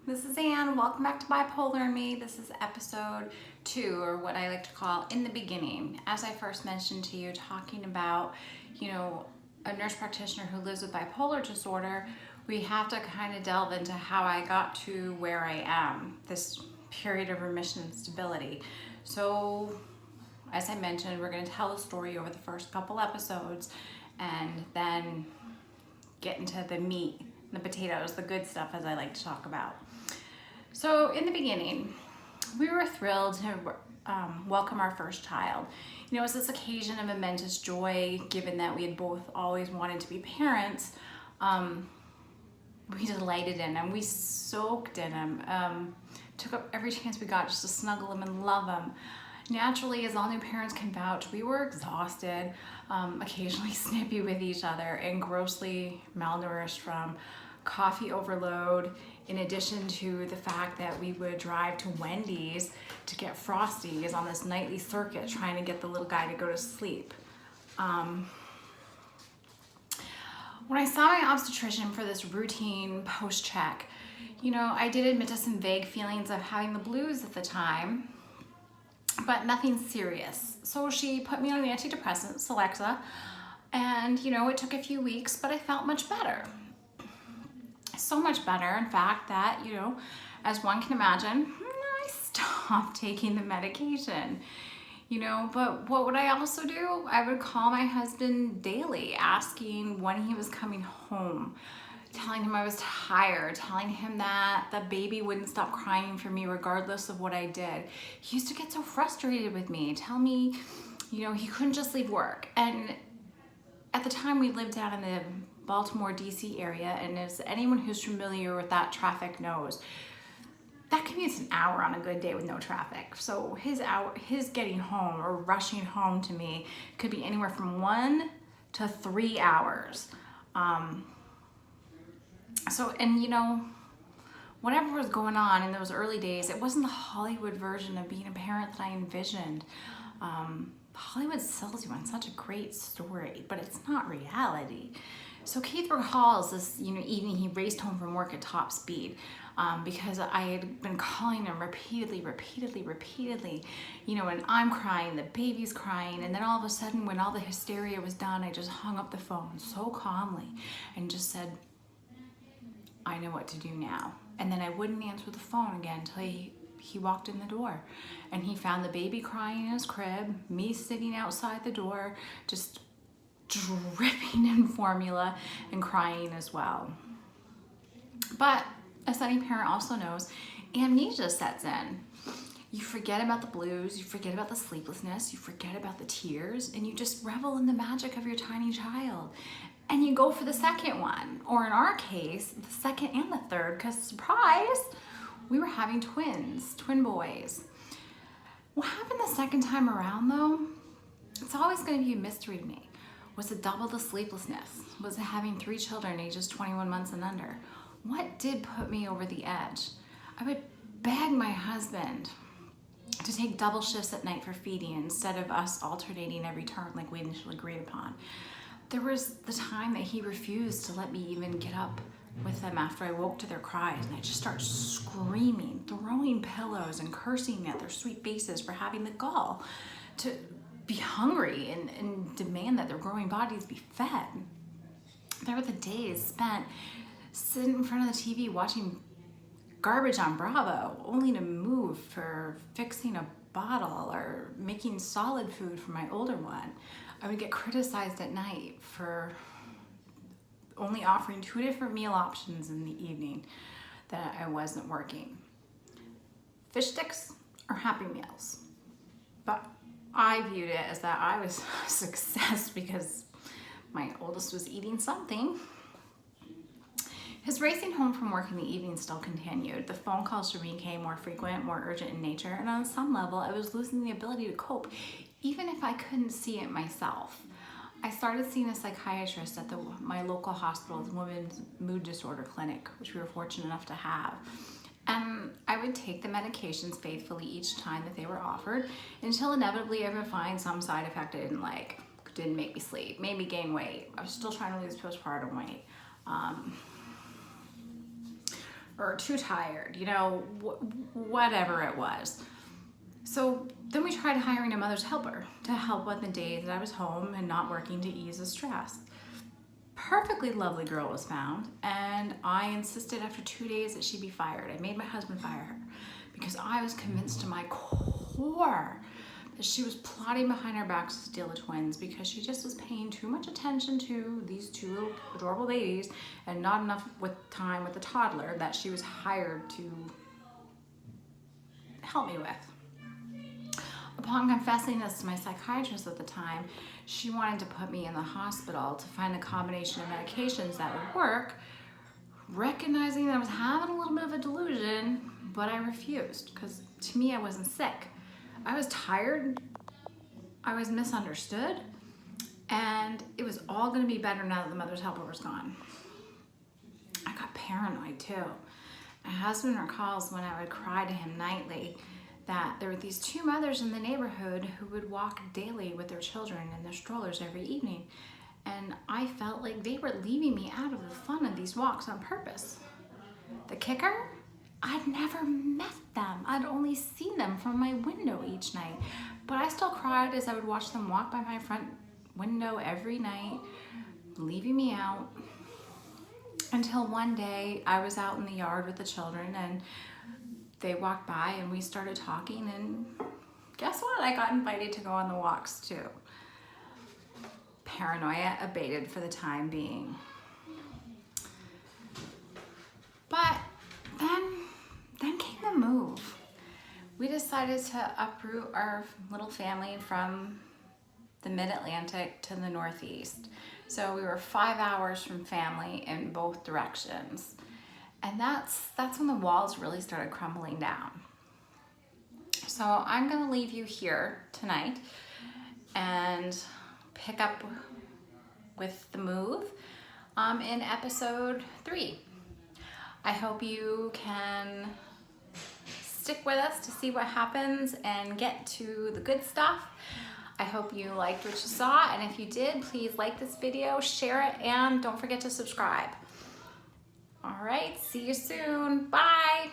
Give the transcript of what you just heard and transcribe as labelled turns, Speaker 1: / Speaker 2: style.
Speaker 1: This is Anne. Welcome back to Bipolar and Me. This is episode 2, or what I like to call In the Beginning. As I first mentioned to you, talking about, a nurse practitioner who lives with bipolar disorder, we have to kind of delve into how I got to where I am, this period of remission and stability. So, as I mentioned, we're going to tell the story over the first couple episodes and then get into the meat, the potatoes, the good stuff, as I like to talk about. So in the beginning, we were thrilled to welcome our first child. It was this occasion of immense joy, given that we had both always wanted to be parents. We delighted in him. We soaked in him. Took up every chance we got just to snuggle him and love him. Naturally, as all new parents can vouch, we were exhausted, occasionally snippy with each other, and grossly malnourished from coffee overload, in addition to the fact that we would drive to Wendy's to get Frosties on this nightly circuit, trying to get the little guy to go to sleep. When I saw my obstetrician for this routine post-check, I did admit to some vague feelings of having the blues at the time, but nothing serious. So she put me on an antidepressant, Celexa, and it took a few weeks, but I felt much better. So much better, in fact, that, as one can imagine, I stopped taking the medication. But what would I also do? I would call my husband daily, asking when he was coming home, telling him I was tired, telling him that the baby wouldn't stop crying for me regardless of what I did. He used to get so frustrated with me, tell me, he couldn't just leave work. And at the time, we lived down in the Baltimore, DC area, and as anyone who's familiar with that traffic knows, that commute's an hour on a good day with no traffic. So his getting home or rushing home to me could be anywhere from 1 to 3 hours. Whatever was going on in those early days, it wasn't the Hollywood version of being a parent that I envisioned. Hollywood sells you on such a great story, but it's not reality. So Keith recalls this, evening he raced home from work at top speed because I had been calling him repeatedly, and I'm crying, the baby's crying, and then all of a sudden when all the hysteria was done, I just hung up the phone so calmly and just said, I know what to do now. And then I wouldn't answer the phone again until he walked in the door, and he found the baby crying in his crib, me sitting outside the door, just dripping in formula and crying as well. But as any parent also knows, amnesia sets in. You forget about the blues, you forget about the sleeplessness, you forget about the tears, and you just revel in the magic of your tiny child. And you go for the second one, or in our case, the second and the third, because surprise, we were having twin boys. What happened the second time around though, it's always going to be a mystery to me. Was it double the sleeplessness? Was it having 3 children ages 21 months and under? What did put me over the edge? I would beg my husband to take double shifts at night for feeding instead of us alternating every turn like we initially agreed upon. There was the time that he refused to let me even get up with them after I woke to their cries, and I just start screaming, throwing pillows and cursing at their sweet faces for having the gall to be hungry and demand that their growing bodies be fed. There were the days spent sitting in front of the TV watching garbage on Bravo, only to move for fixing a bottle or making solid food for my older one. I would get criticized at night for only offering 2 different meal options in the evening that I wasn't working. Fish sticks or Happy Meals. But I viewed it as that I was a success because my oldest was eating something. His racing home from work in the evening still continued. The phone calls to me became more frequent, more urgent in nature, and on some level, I was losing the ability to cope, even if I couldn't see it myself. I started seeing a psychiatrist at my local hospital's women's mood disorder clinic, which we were fortunate enough to have. And I would take the medications faithfully each time that they were offered until inevitably I would find some side effect I didn't like. Didn't make me sleep, made me gain weight. I was still trying to lose postpartum weight. or too tired, you know, whatever it was. So then we tried hiring a mother's helper to help on the days that I was home and not working to ease the stress. Perfectly lovely girl was found, and I insisted after 2 days that she be fired. I made my husband fire her because I was convinced to my core that she was plotting behind our backs to steal the twins because she just was paying too much attention to these two little adorable babies and not enough time with the toddler that she was hired to help me with. Upon confessing this to my psychiatrist at the time, she wanted to put me in the hospital to find a combination of medications that would work, recognizing that I was having a little bit of a delusion, but I refused because to me I wasn't sick. I was tired, I was misunderstood, and it was all gonna be better now that the mother's helper was gone. I got paranoid too. My husband recalls when I would cry to him nightly that there were these two mothers in the neighborhood who would walk daily with their children in their strollers every evening. And I felt like they were leaving me out of the fun of these walks on purpose. The kicker? I'd never met them. I'd only seen them from my window each night. But I still cried as I would watch them walk by my front window every night, leaving me out. Until one day I was out in the yard with the children and they walked by and we started talking, and guess what? I got invited to go on the walks too. Paranoia abated for the time being. But then came the move. We decided to uproot our little family from the mid-Atlantic to the Northeast. So we were 5 hours from family in both directions. And that's when the walls really started crumbling down. So I'm gonna leave you here tonight and pick up with the move in episode 3. I hope you can stick with us to see what happens and get to the good stuff. I hope you liked what you saw, and if you did, please like this video, share it, and don't forget to subscribe. All right, see you soon. Bye.